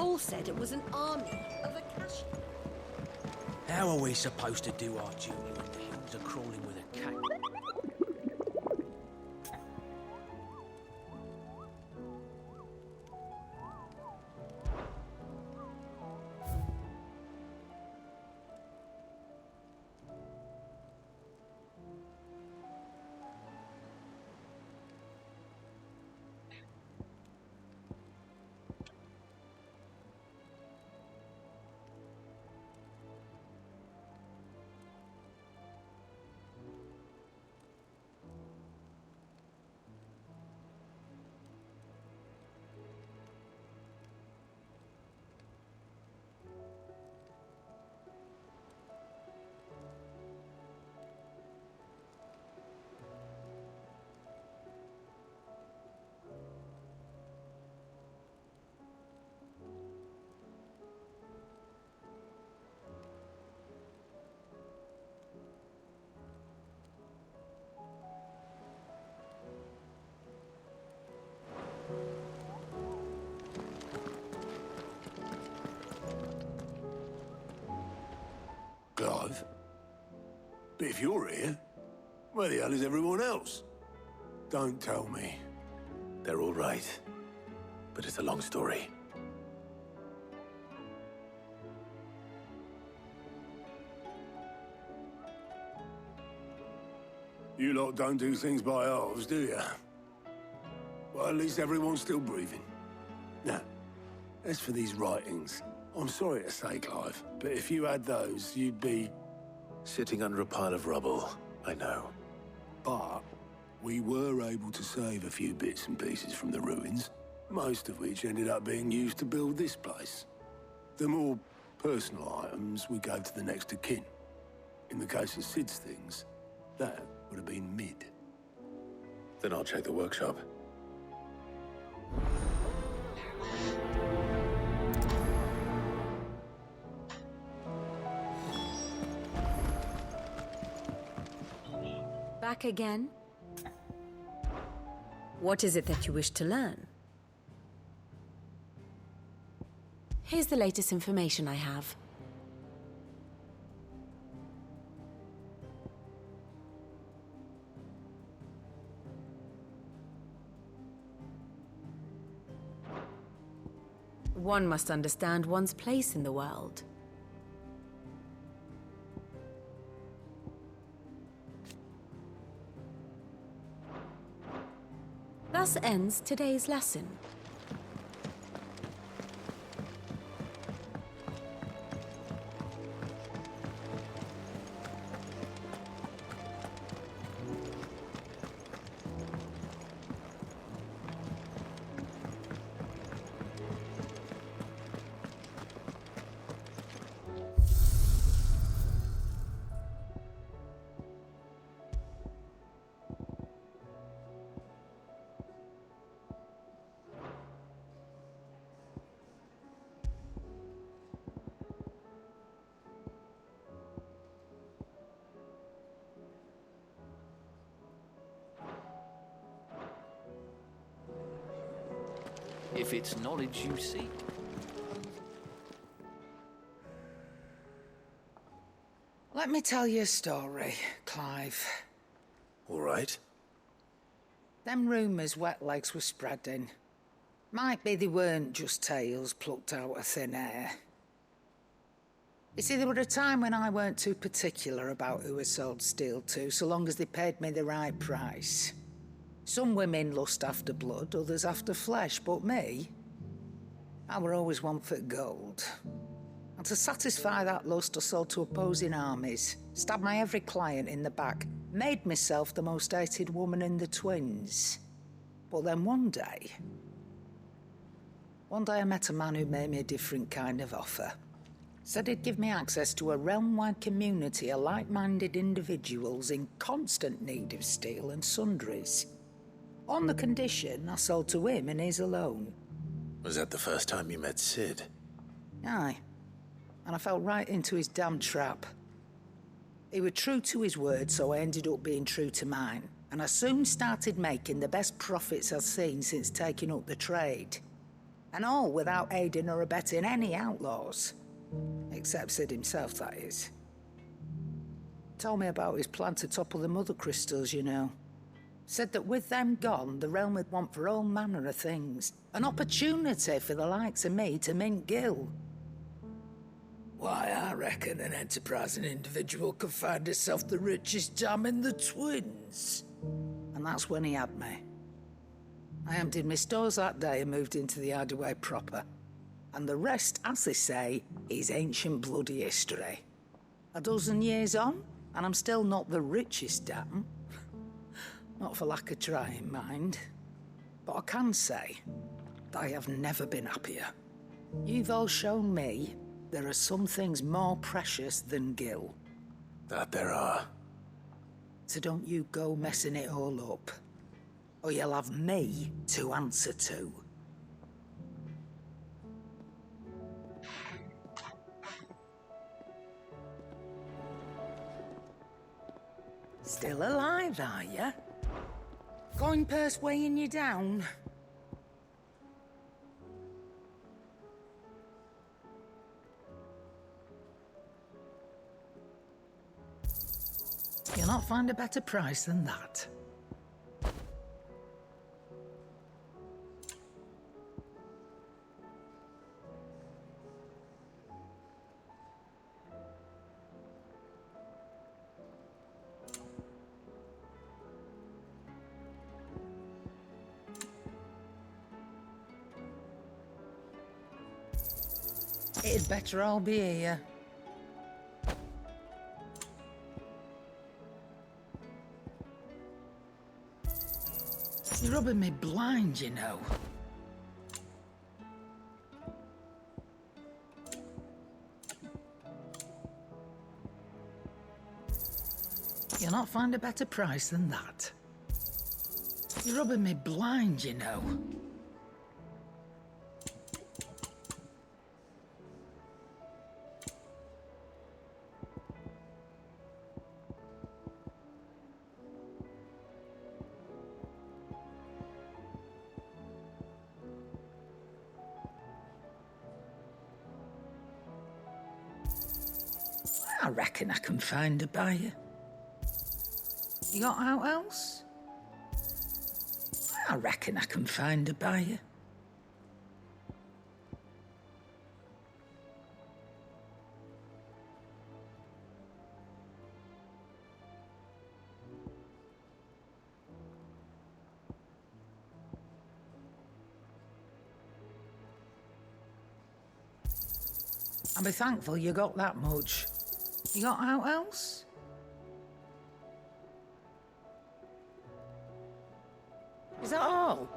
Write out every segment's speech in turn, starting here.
Paul said it was an army of Akashi. How are we supposed to do our duty when the hills are crawling with a cat? Clive? But if you're here, where the hell is everyone else? Don't tell me. They're all right, but it's a long story. You lot don't do things by halves, do you? Well, at least everyone's still breathing. Now, as for these writings, I'm sorry to say, Clive, but if you had those, you'd be... Sitting under a pile of rubble, I know. But we were able to save a few bits and pieces from the ruins, most of which ended up being used to build this place. The more personal items we gave to the next of kin. In the case of Sid's things, that would have been mid. Then I'll check the workshop. Back again? What is it that you wish to learn? Here's the latest information I have. One must understand one's place in the world. Thus ends today's lesson. If it's knowledge you seek. Let me tell you a story, Clive. All right. Them rumours wet legs were spreading. Might be they weren't just tales plucked out of thin air. You see, there were a time when I weren't too particular about who I sold steel to, so long as they paid me the right price. Some women lust after blood, others after flesh, but me, I were always one for gold. And to satisfy that lust, I sold to opposing armies, stabbed my every client in the back, made myself the most hated woman in the twins. But then one day I met a man who made me a different kind of offer. Said he'd give me access to a realm-wide community of like-minded individuals in constant need of steel and sundries. On the condition I sold to him and his alone. Was that the first time you met Sid? Aye. And I fell right into his damn trap. He was true to his word, so I ended up being true to mine. And I soon started making the best profits I've seen since taking up the trade. And all without aiding or abetting any outlaws. Except Sid himself, that is. Told me about his plan to topple the mother crystals, you know. Said that with them gone, the realm would want for all manner of things. An opportunity for the likes of me to mint Gil. Why, I reckon an enterprising individual could find himself the richest dam in the Twins. And that's when he had me. I emptied my stores that day and moved into the hideaway proper. And the rest, as they say, is ancient bloody history. A dozen years on, and I'm still not the richest dam. Not for lack of trying, mind. But I can say that I have never been happier. You've all shown me there are some things more precious than Gil. That there are. So don't you go messing it all up. Or you'll have me to answer to. Still alive, are you? Coin purse weighing you down? You'll not find a better price than that. It'd better all be here. You're rubbing me blind, you know. You'll not find a better price than that. You're rubbing me blind, you know. I reckon I can find a buyer. You got out else? I reckon I can find a buyer. I'll be thankful you got that much. You got out else? Is that all?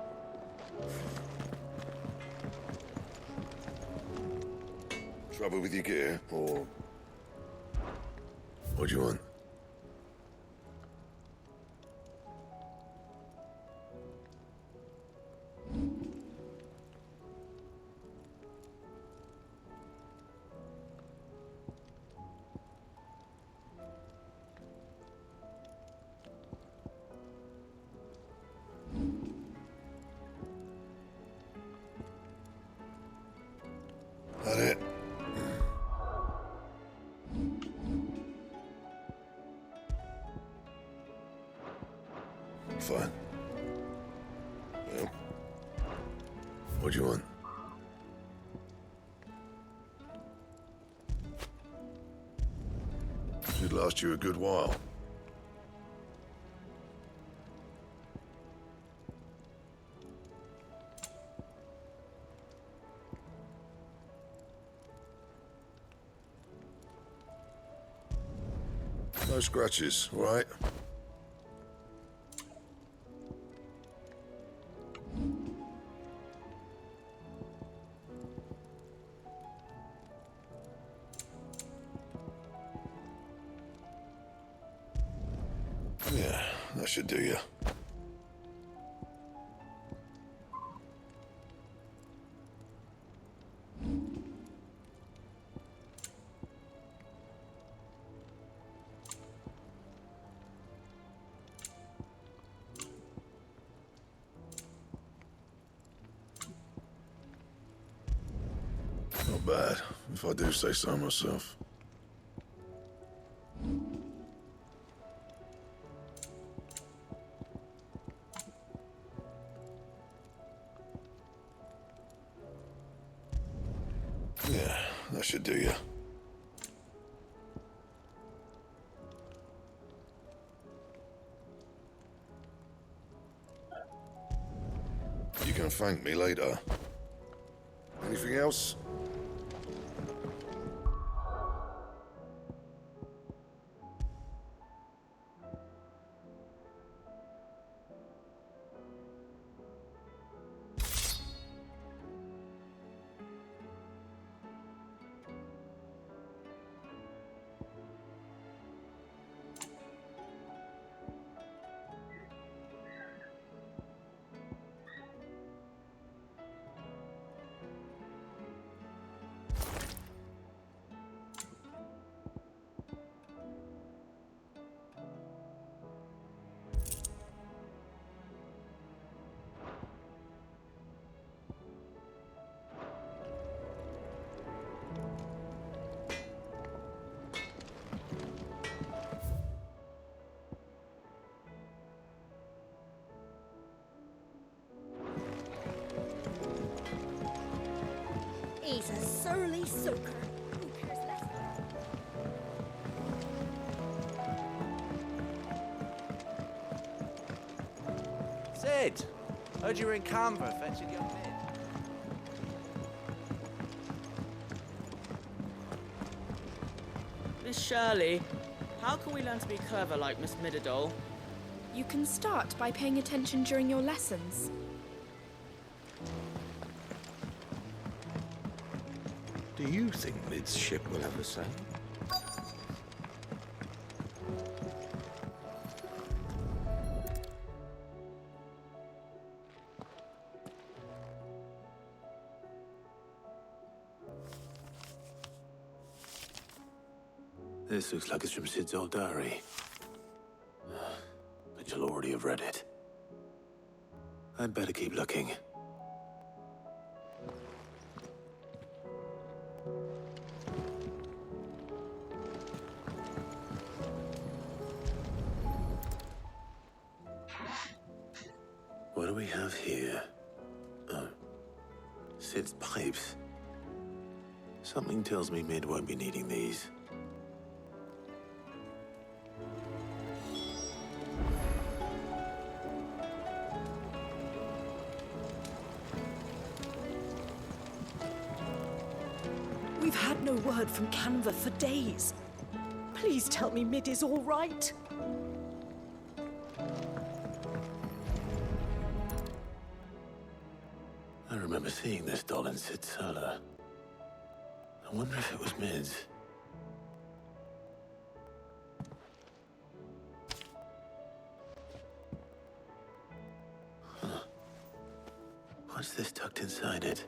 Trouble with your gear, or... What do you want? That it? Fine. Well, what do you want? Should last you a good while. No scratches, all right? Yeah, that should do you. not bad, if I do say so myself. Yeah, that should do you. You can thank me later. Anything else? He's a surly soaker. Who cares less? Sid! Heard you were in Canberra fetching your mid. Miss Shirley, how can we learn to be clever like Miss Midadol? You can start by paying attention during your lessons. Do you think Mid's ship will ever sail? This looks like it's from Sid's old diary. But you'll already have read it. I'd better keep looking. What do we have here? Oh. Sid's pipes. Something tells me Mid won't be needing these. We've had no word from Canva for days. Please tell me Mid is all right. I remember seeing this doll in Sid's cellar. I wonder if it was Mid's. Huh. What's this tucked inside it?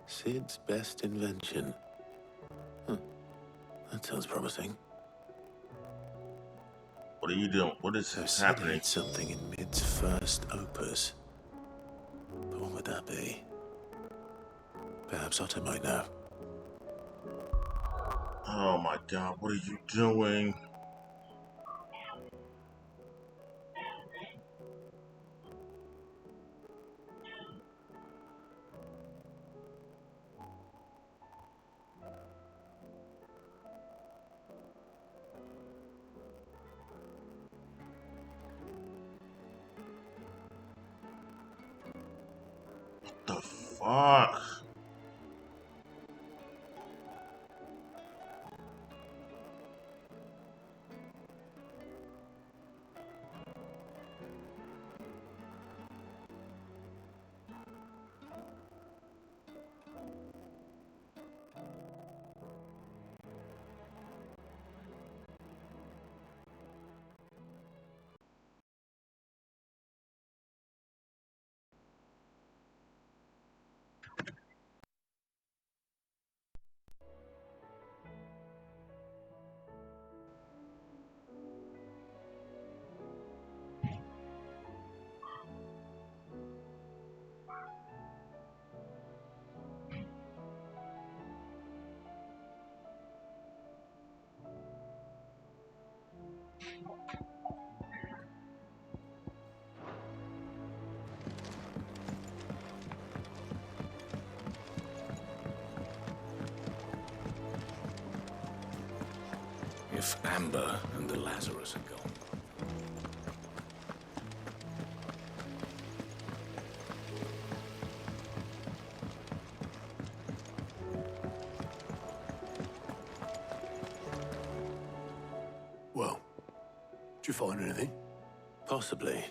Sid's best invention. Huh. That sounds promising. What are you doing? What is So Sid happening? had something in Mid's first opus. But what would that be? Perhaps Otto might know. Oh my god, what are you doing? What the fuck? if Amber and the Lazarus are gone. Well, did you find anything? Possibly.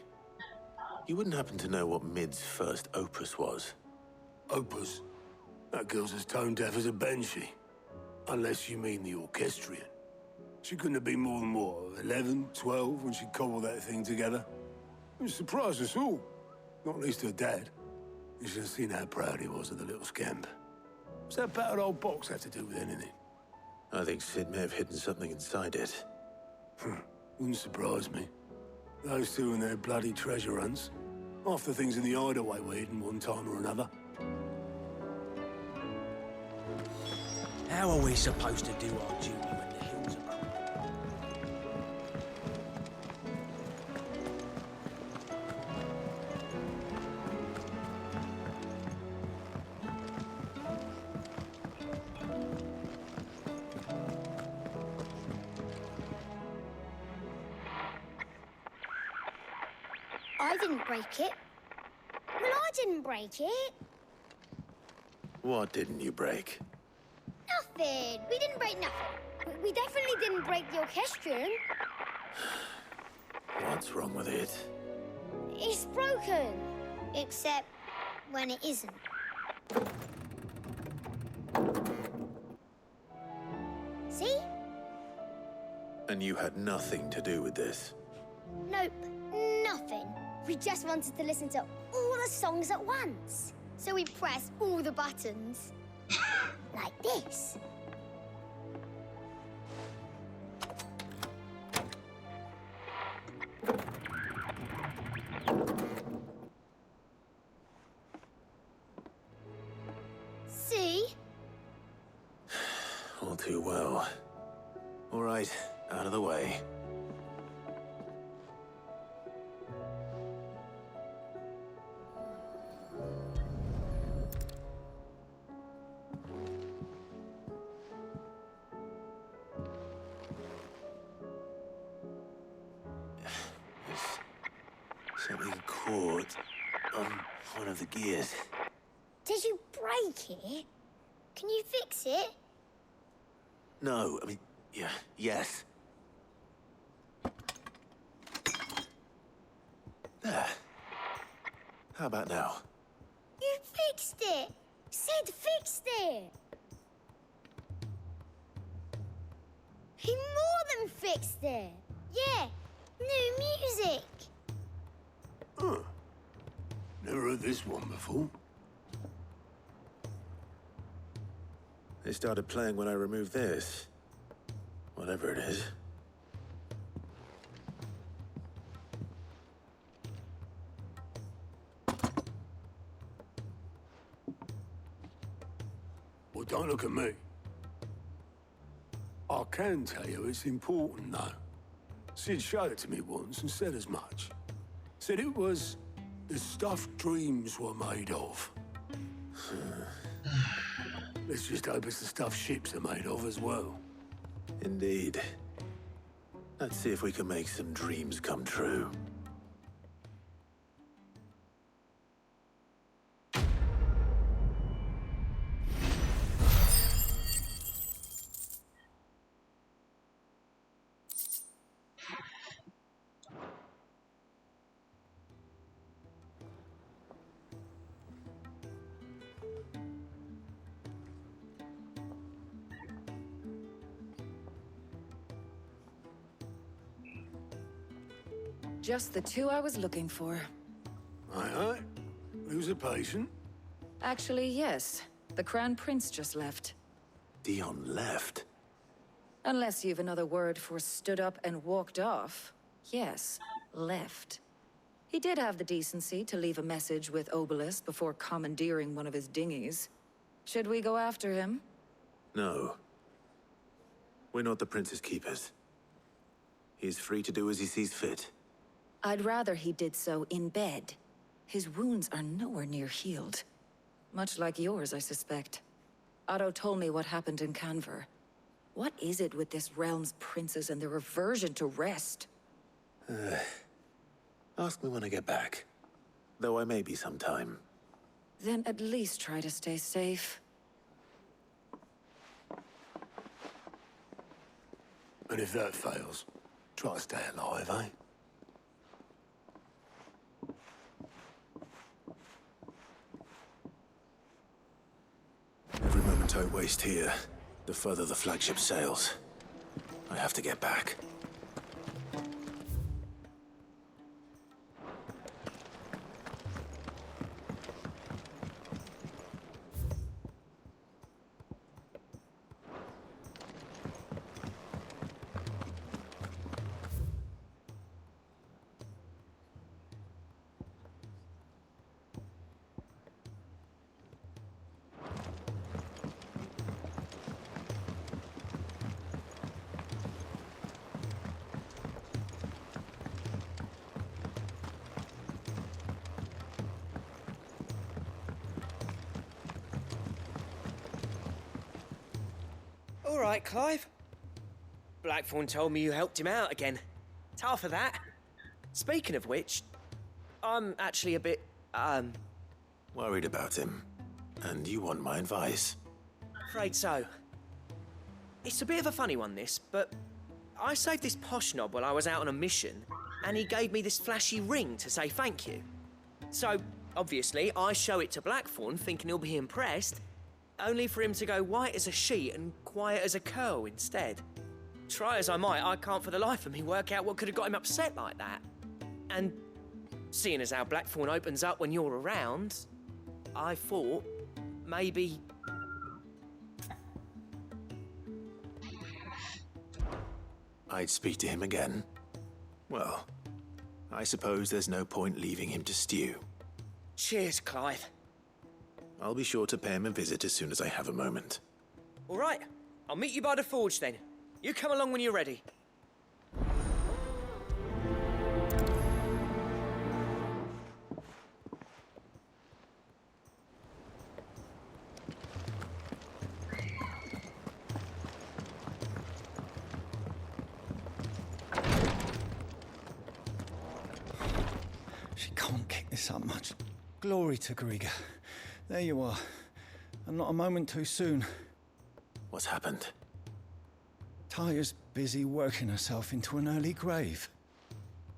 You wouldn't happen to know what Mid's first opus was? Opus? That girl's as tone deaf as a banshee. Unless you mean the orchestrion. She couldn't have been more than, what, 11, 12 when she cobbled that thing together? It surprised us all. Not least her dad. You should have seen how proud he was of the little scamp. What's that battered old box have to do with anything? I think Sid may have hidden something inside it. Wouldn't surprise me. Those two and their bloody treasure hunts. Half the things in the hideaway were hidden one time or another. How are we supposed to do our duty when the hills are crawling? I didn't break it. Well, I didn't break it. What didn't you break? Nothing. We didn't break nothing. We definitely didn't break the orchestrion. What's wrong with it? It's broken. Except when it isn't. See? And you had nothing to do with this? Nope, nothing. We just wanted to listen to all the songs at once. So we pressed all the buttons. Like this. See? All too well. All right, out of the way. Something caught on one of the gears. Did you break it? Can you fix it? No, I mean, yeah, yes. There. How about now? You fixed it! Sid fixed it! He more than fixed it! Yeah, new music! Huh. Never heard this one before. They started playing when I removed this. Whatever it is. Well, don't look at me. I can tell you it's important, though. Sid showed it to me once and said as much. Said it was the stuff dreams were made of. Let's just hope it's the stuff ships are made of as well. Indeed. Let's see if we can make some dreams come true. Just the two I was looking for. Aye. Lose a patient? Actually, yes. The Crown Prince just left. Dion left? Unless you've another word for stood up and walked off. Yes, left. He did have the decency to leave a message with Obelisk before commandeering one of his dinghies. Should we go after him? No. We're not the Prince's keepers. He's free to do as he sees fit. I'd rather he did so in bed. His wounds are nowhere near healed. Much like yours, I suspect. Otto told me what happened in Canver. What is it with this realm's princes and their aversion to rest? Ask me when I get back. Though I may be sometime. Then at least try to stay safe. And if that fails, try to stay alive, eh? Every moment I waste here, the further the flagship sails. I have to get back. All right, Clive. Blackthorn told me you helped him out again. Tough for that. Speaking of which, I'm actually a bit, Worried about him. And you want my advice? afraid so. It's a bit of a funny one, this, but I saved this posh knob while I was out on a mission, and he gave me this flashy ring to say thank you. So, obviously, I show it to Blackthorn, thinking he'll be impressed, only for him to go white as a sheet and quiet as a curl instead. Try as I might, I can't for the life of me work out what could have got him upset like that. And seeing as how Blackthorn opens up when you're around, I thought maybe... I'd speak to him again. Well, I suppose there's no point leaving him to stew. Cheers, Clive. I'll be sure to pay him a visit as soon as I have a moment. All right, I'll meet you by the forge then. You come along when you're ready. She can't kick this up much. Glory to Griga. There you are. And not a moment too soon. What's happened? Taya's busy working herself into an early grave.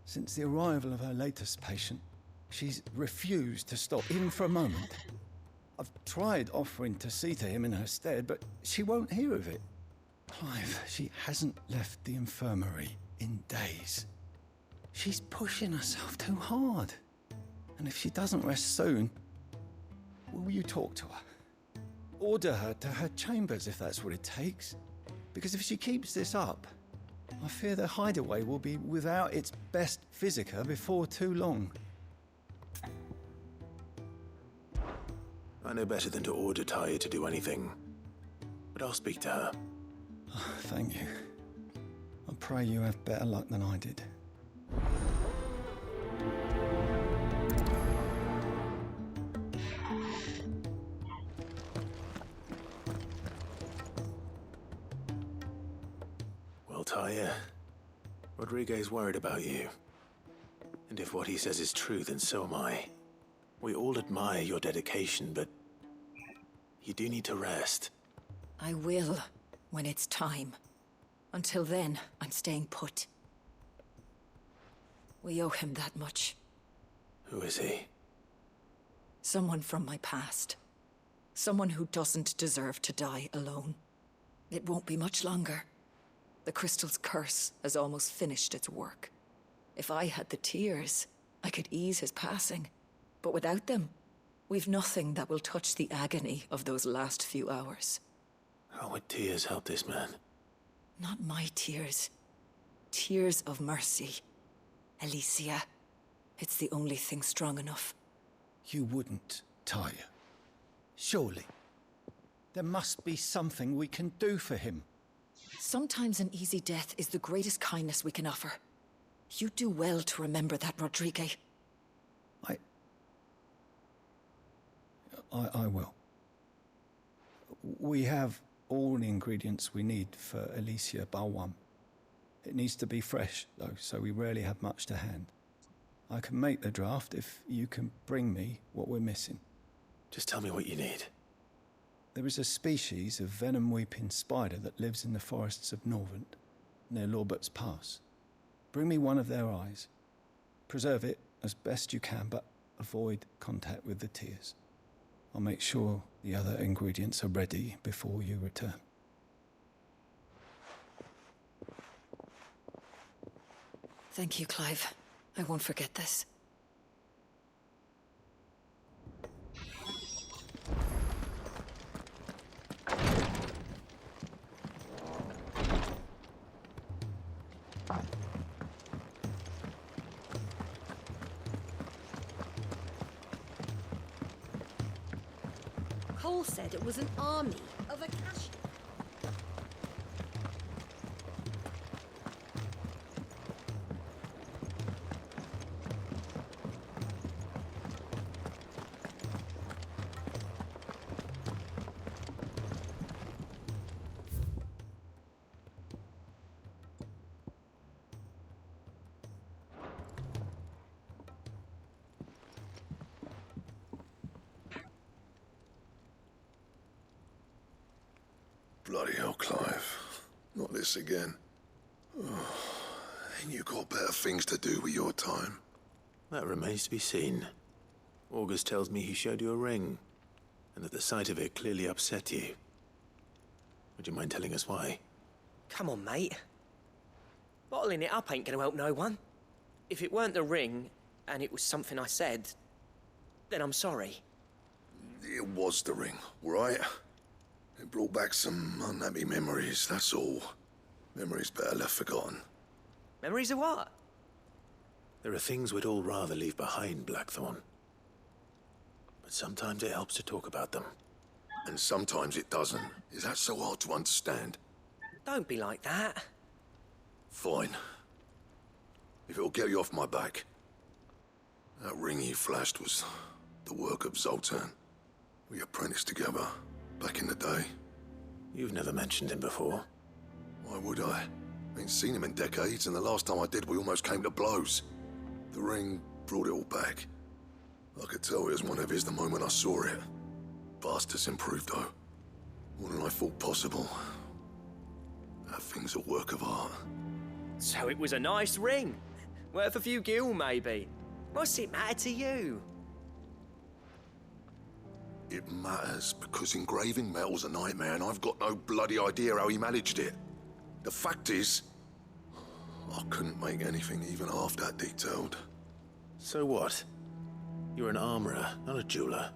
Since the arrival of her latest patient, she's refused to stop, even for a moment. I've tried offering to see to him in her stead, but she won't hear of it. Clive, she hasn't left the infirmary in days. She's pushing herself too hard. And if she doesn't rest soon, will you talk to her? Order her to her chambers if that's what it takes. Because if she keeps this up, I fear the hideaway will be without its best physica before too long. I know better than to order Taya to do anything. But I'll speak to her. Thank you. I pray you have better luck than I did. Well, Taya, Rodriguez worried about you. And if what he says is true, then so am I. We all admire your dedication, but you do need to rest. I will, when it's time. Until then, I'm staying put. We owe him that much. Who is he? Someone from my past. Someone who doesn't deserve to die alone. It won't be much longer. The crystal's curse has almost finished its work. If I had the tears, I could ease his passing. But without them, we've nothing that will touch the agony of those last few hours. How would tears help this man? Not my tears. Tears of mercy. Alicia, it's the only thing strong enough. You wouldn't, Taya. Surely. There must be something we can do for him. Sometimes an easy death is the greatest kindness we can offer. You do well to remember that, Rodriguez. I will. We have all the ingredients we need for Alicia Balwam. It needs to be fresh, though, so we rarely have much to hand. I can make the draft if you can bring me what we're missing. Just tell me what you need. There is a species of venom-weeping spider that lives in the forests of Norvent, near Lorbert's Pass. Bring me one of their eyes. Preserve it as best you can, but avoid contact with the tears. I'll make sure the other ingredients are ready before you return. Thank you, Clive. I won't forget this. Cole said it was an army of Akashi. Bloody hell, Clive. Not this again. Oh, ain't you got better things to do with your time? That remains to be seen. August tells me he showed you a ring, and that the sight of it clearly upset you. Would you mind telling us why? Come on, mate. Bottling it up ain't gonna help no one. If it weren't the ring, and it was something I said, then I'm sorry. It was the ring, right? It brought back some unhappy memories, that's all. Memories better left forgotten. Memories of what? There are things we'd all rather leave behind, Blackthorn. But sometimes it helps to talk about them. And sometimes it doesn't. Is that so hard to understand? Don't be like that. Fine. If it'll get you off my back. That ring you flashed was the work of Zoltan. We apprenticed together. Back in the day. You've never mentioned him before. Why would I? Ain't seen him in decades, and the last time I did, we almost came to blows. The ring brought it all back. I could tell it was one of his the moment I saw it. Bastard's improved, though. More than I thought possible. That thing's a work of art. So it was a nice ring. Worth a few gil, maybe. What's it matter to you? It matters because engraving metal's a nightmare and I've got no bloody idea how he managed it. The fact is, I couldn't make anything even half that detailed. So what? You're an armorer, not a jeweler.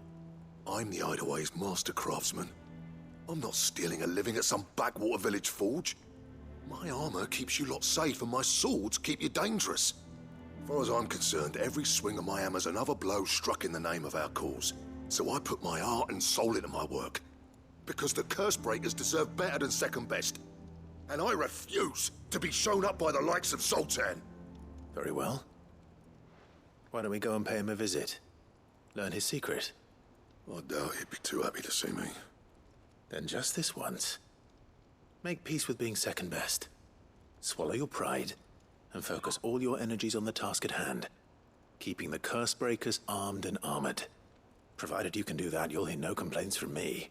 I'm the Hideaway's master craftsman. I'm not stealing a living at some backwater village forge. My armor keeps you lot safe and my swords keep you dangerous. As far as I'm concerned, every swing of my hammer's another blow struck in the name of our cause. So I put my heart and soul into my work. Because the curse breakers deserve better than second best. And I refuse to be shown up by the likes of Zoltan. Very well. Why don't we go and pay him a visit? Learn his secret. I doubt he'd be too happy to see me. Then just this once. Make peace with being second best. Swallow your pride and focus all your energies on the task at hand. Keeping the curse breakers armed and armored. Provided you can do that, you'll hear no complaints from me.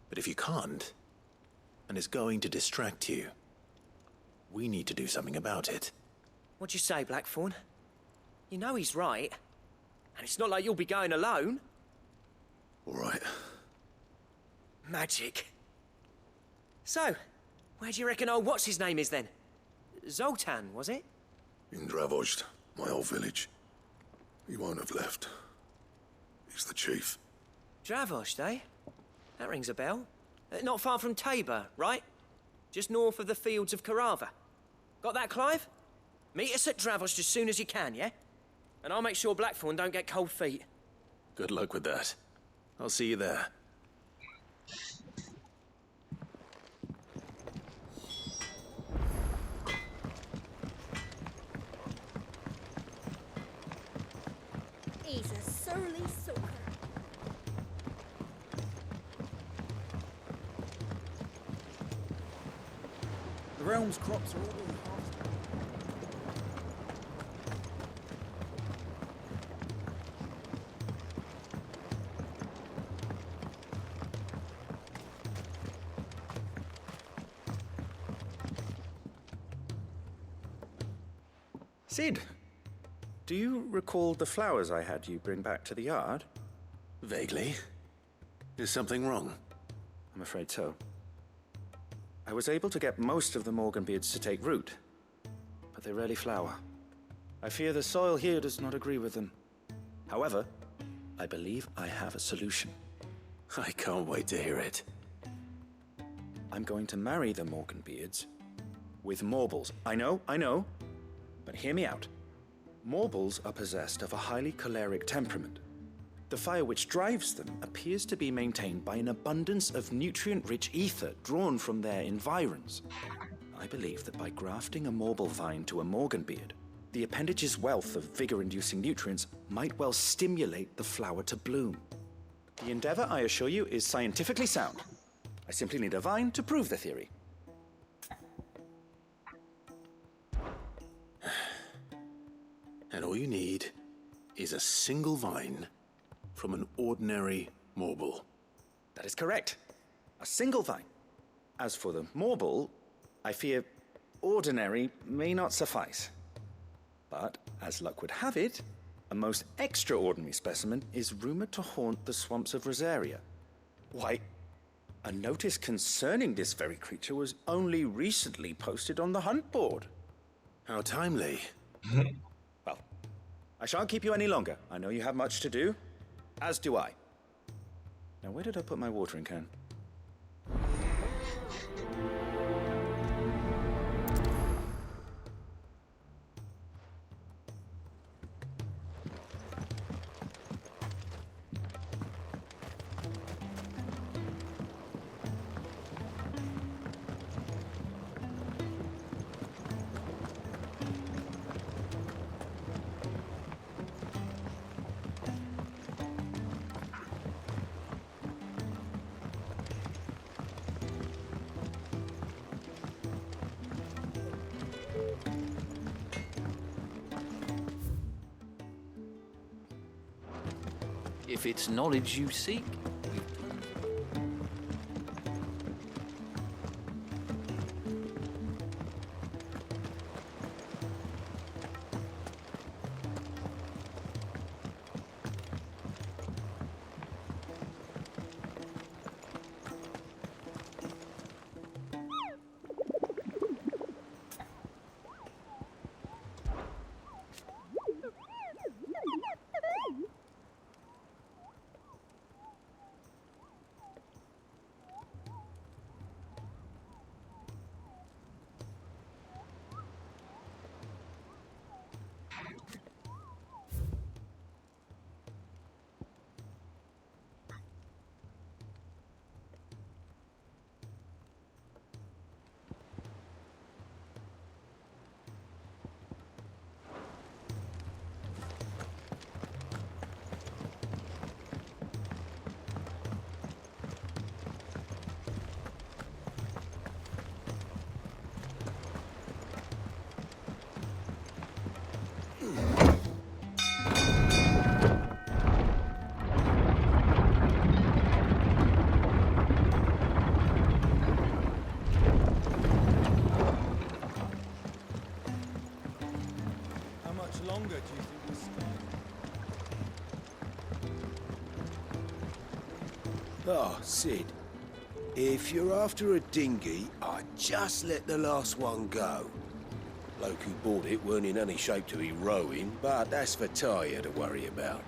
But if you can't, and it's going to distract you, we need to do something about it. What'd you say, Blackthorn? You know he's right. And it's not like you'll be going alone. All right. Magic. So, where do you reckon old what's-his-name is then? Zoltan, was it? In Dravozd, my old village. He won't have left. He's the chief. Dravozd, eh? That rings a bell. Not far from Tabor, right? Just north of the fields of Carava. Got that, Clive? Meet us at Dravozd as soon as you can, yeah? And I'll make sure Blackthorn don't get cold feet. Good luck with that. I'll see you there. He's a surly soaker. realm's crops are all half. Sid, do you recall the flowers I had you bring back to the yard? Vaguely. Is something wrong? I'm afraid so. I was able to get most of the Morganbeards to take root, but they rarely flower. I fear the soil here does not agree with them. However, I believe I have a solution. I can't wait to hear it. I'm going to marry the Morganbeards with Morbles. I know, but hear me out. Morbles are possessed of a highly choleric temperament. The fire which drives them appears to be maintained by an abundance of nutrient-rich ether drawn from their environs. I believe that by grafting a Morble vine to a Morganbeard, the appendage's wealth of vigor-inducing nutrients might well stimulate the flower to bloom. The endeavor, I assure you, is scientifically sound. I simply need a vine to prove the theory. And all you need is a single vine from an ordinary Morble. That is correct. A single vine. As for the Morble, I fear ordinary may not suffice. But, as luck would have it, a most extraordinary specimen is rumored to haunt the swamps of Rosaria. Why, a notice concerning this very creature was only recently posted on the hunt board. How timely. Well, I shan't keep you any longer. I know you have much to do, as do I. Now, where did I put my watering can? If it's knowledge you seek, longer do you think we'll stay? Oh, Sid. If you're after a dinghy, I'd just let the last one go. Bloke who bought it weren't in any shape to be rowing, but that's for Tyre to worry about.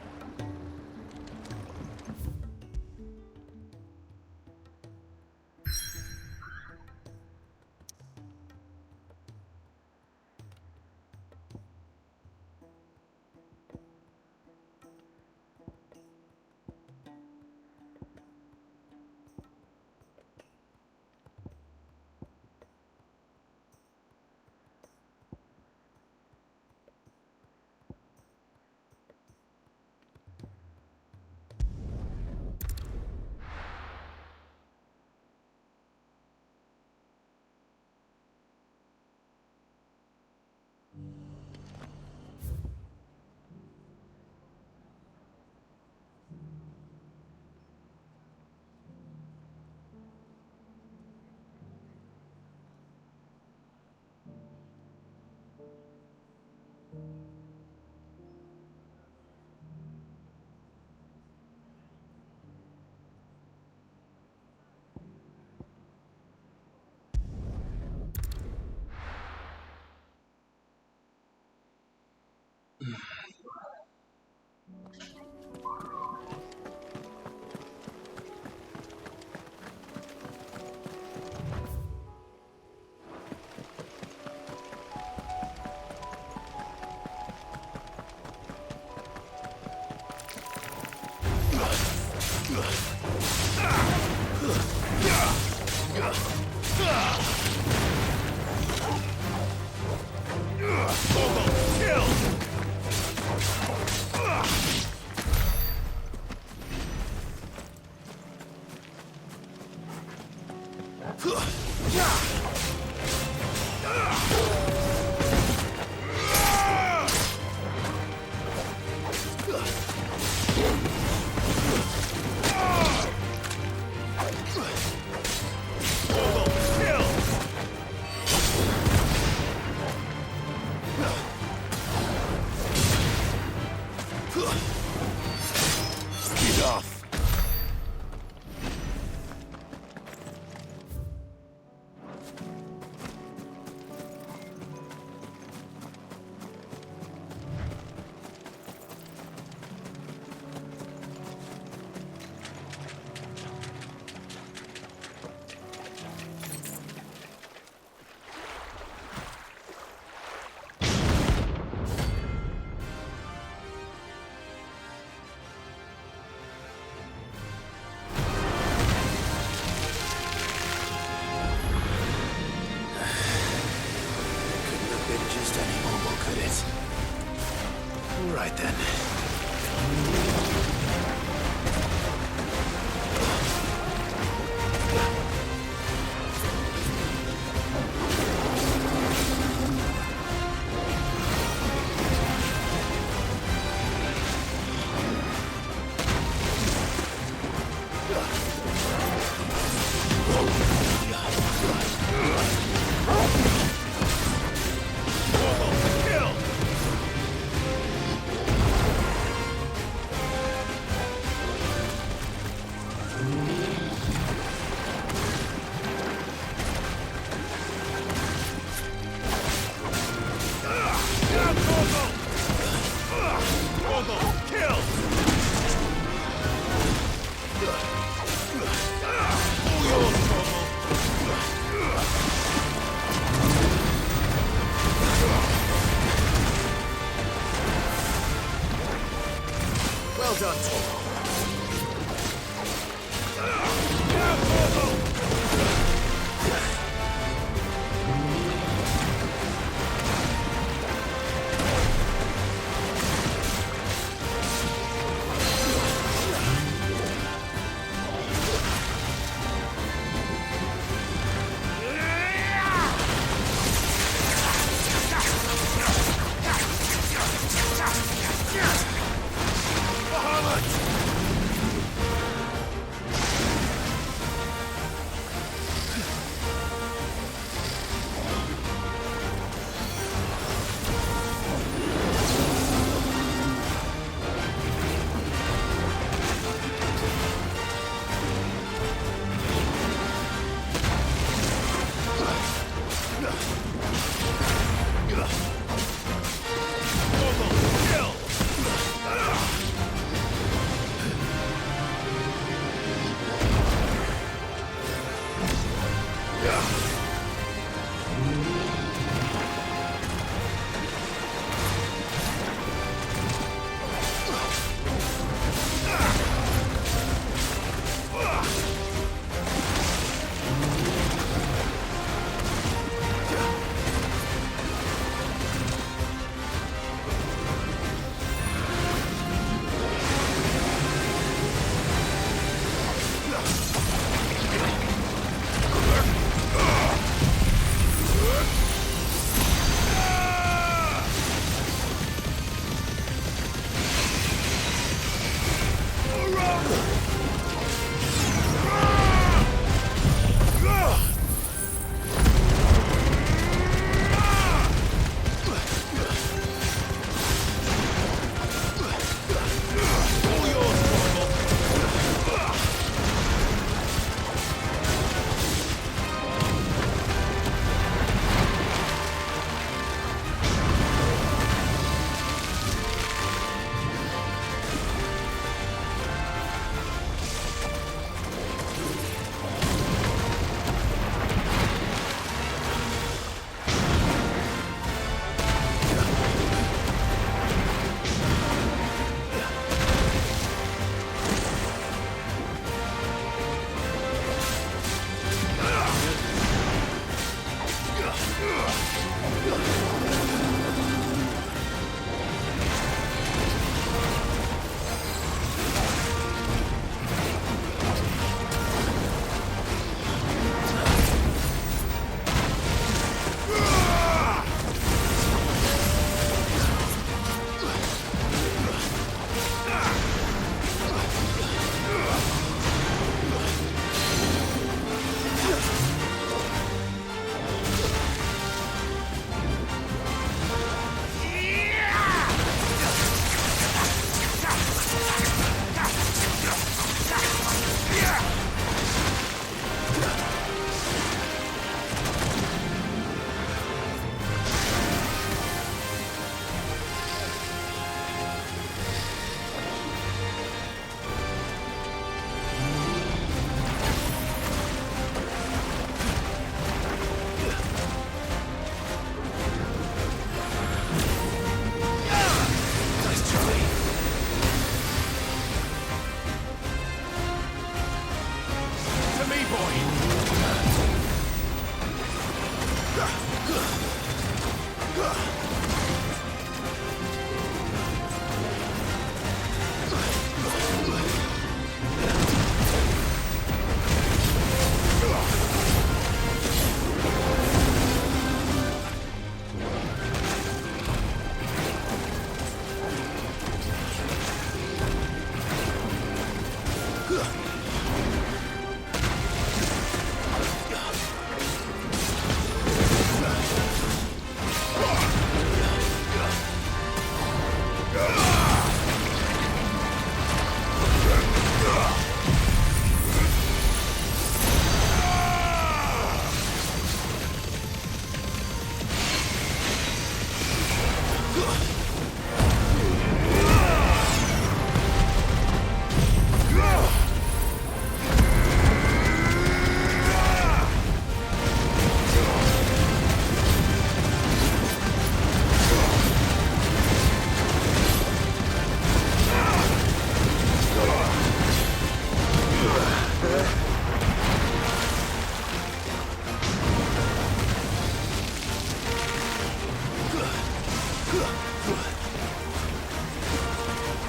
Right then. Well done,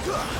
Too slow.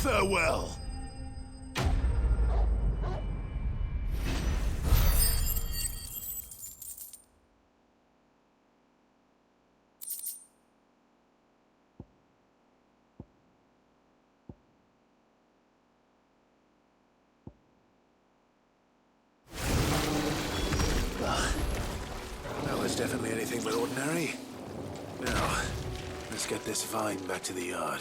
Farewell. That was definitely anything but ordinary. Now, let's get this vine back to the yard.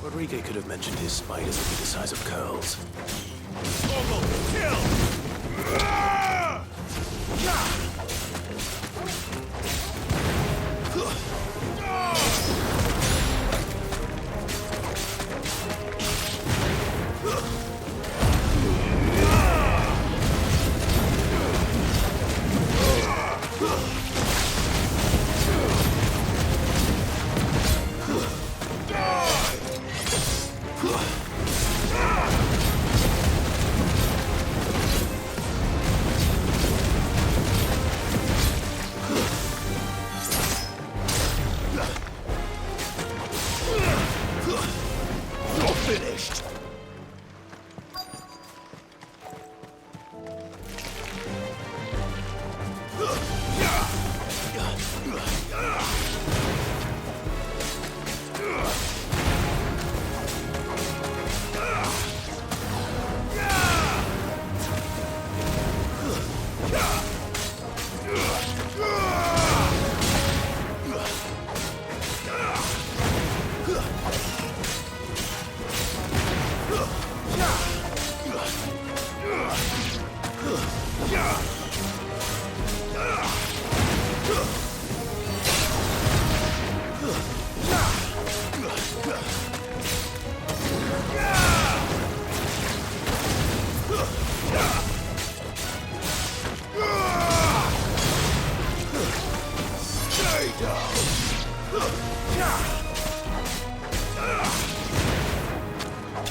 Rodrigo could have mentioned his spiders would be the size of curls.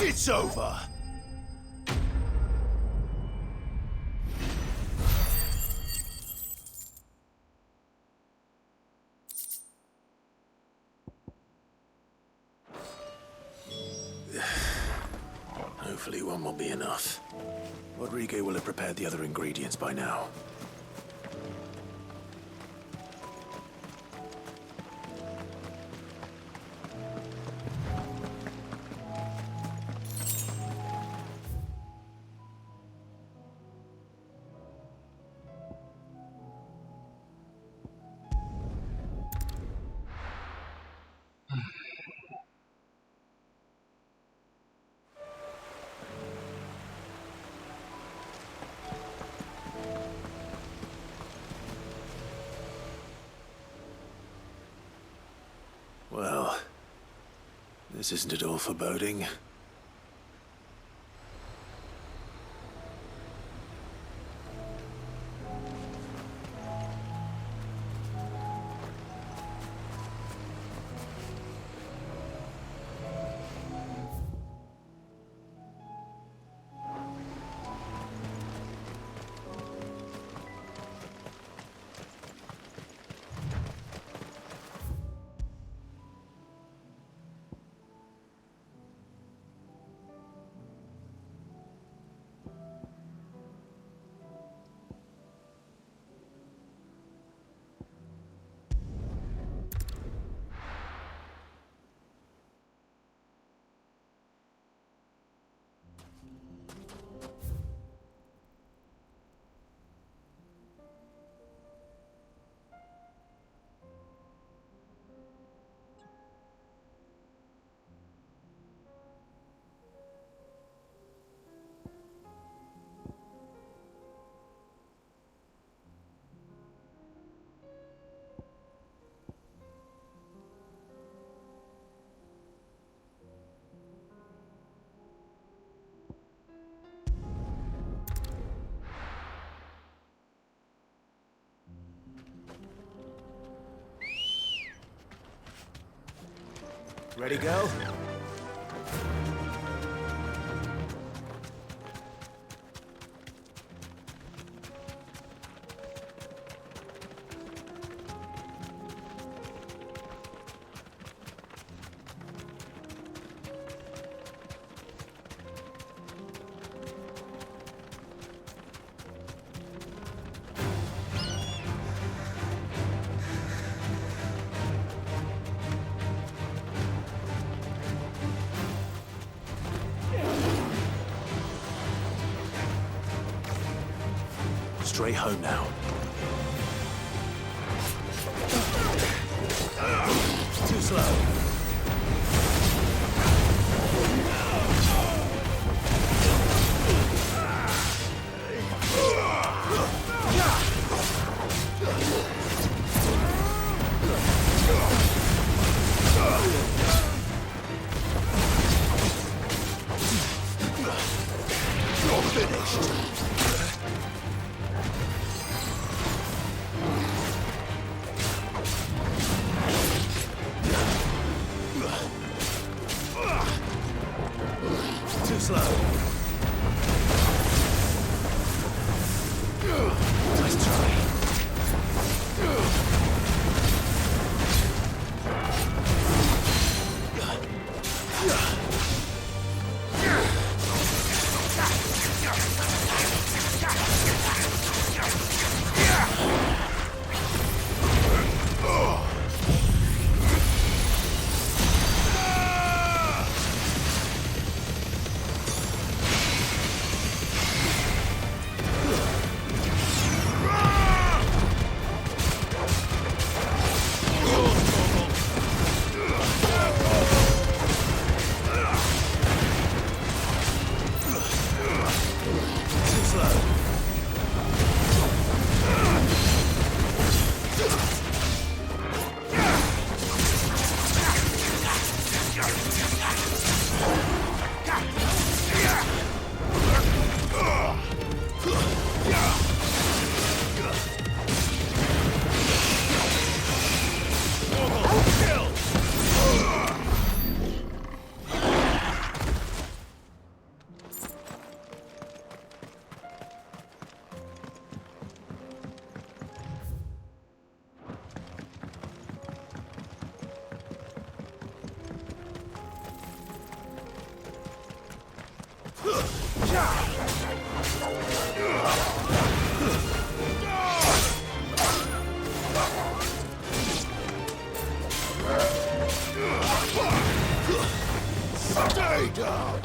It's over. Hopefully one will be enough. Rodrigo will have prepared the other ingredients by now. Well, this isn't at all foreboding. Ready, go? Straight home now. Too slow. You're finished. Too slow. Nice try. Stay down.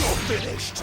You're finished.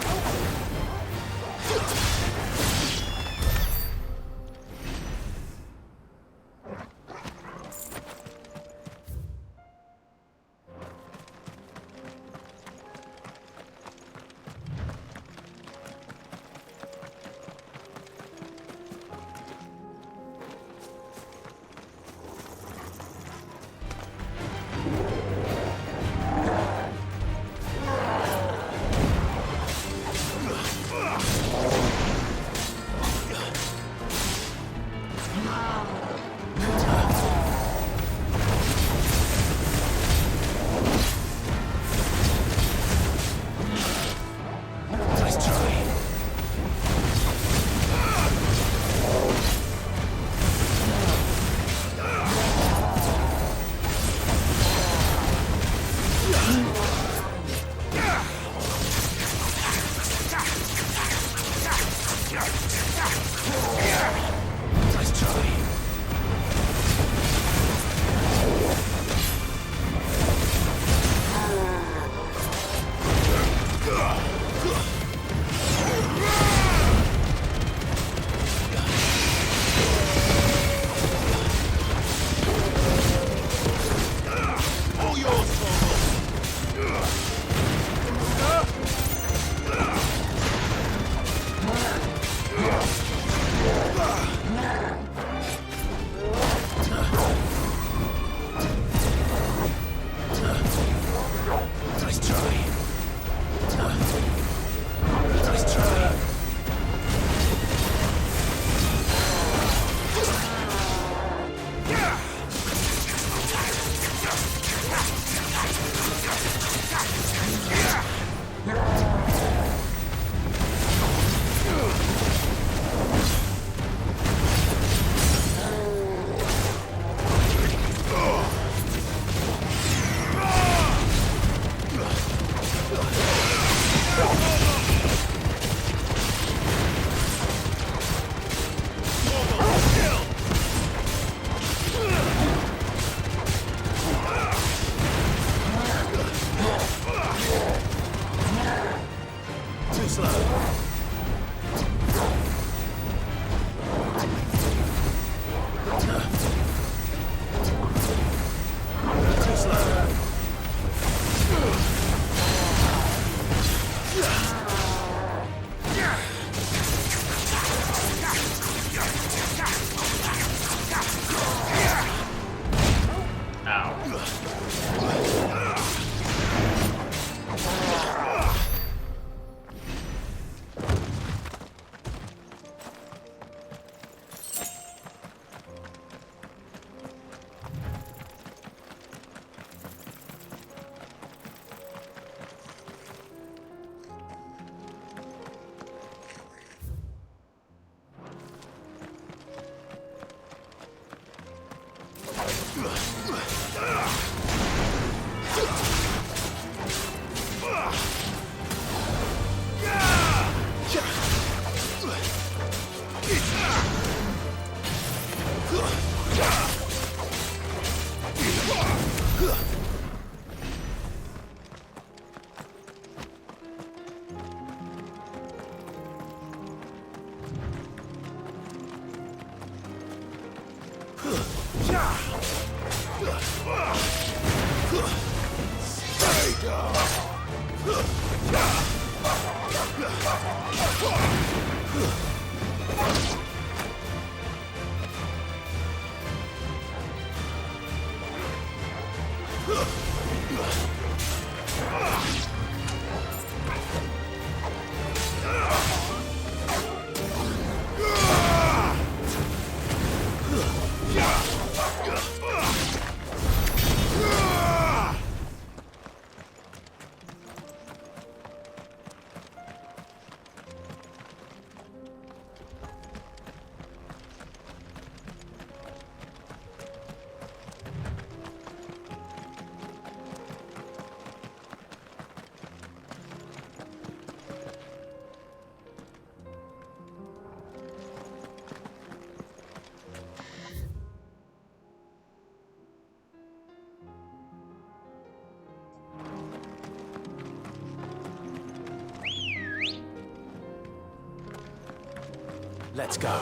Let's go.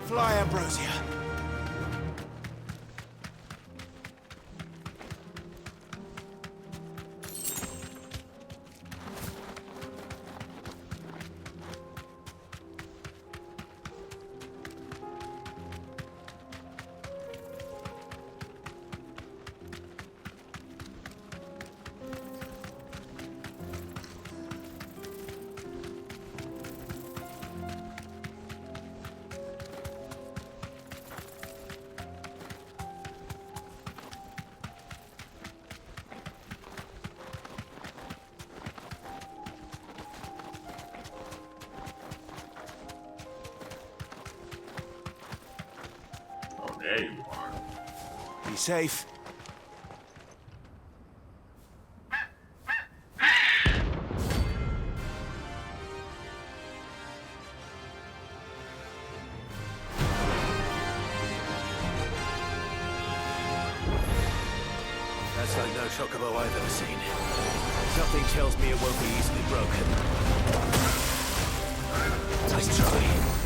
Fly, Ambrosia. There you are. Be safe. That's like no chocobo I've ever seen. Something tells me it won't be easily broken. Nice try.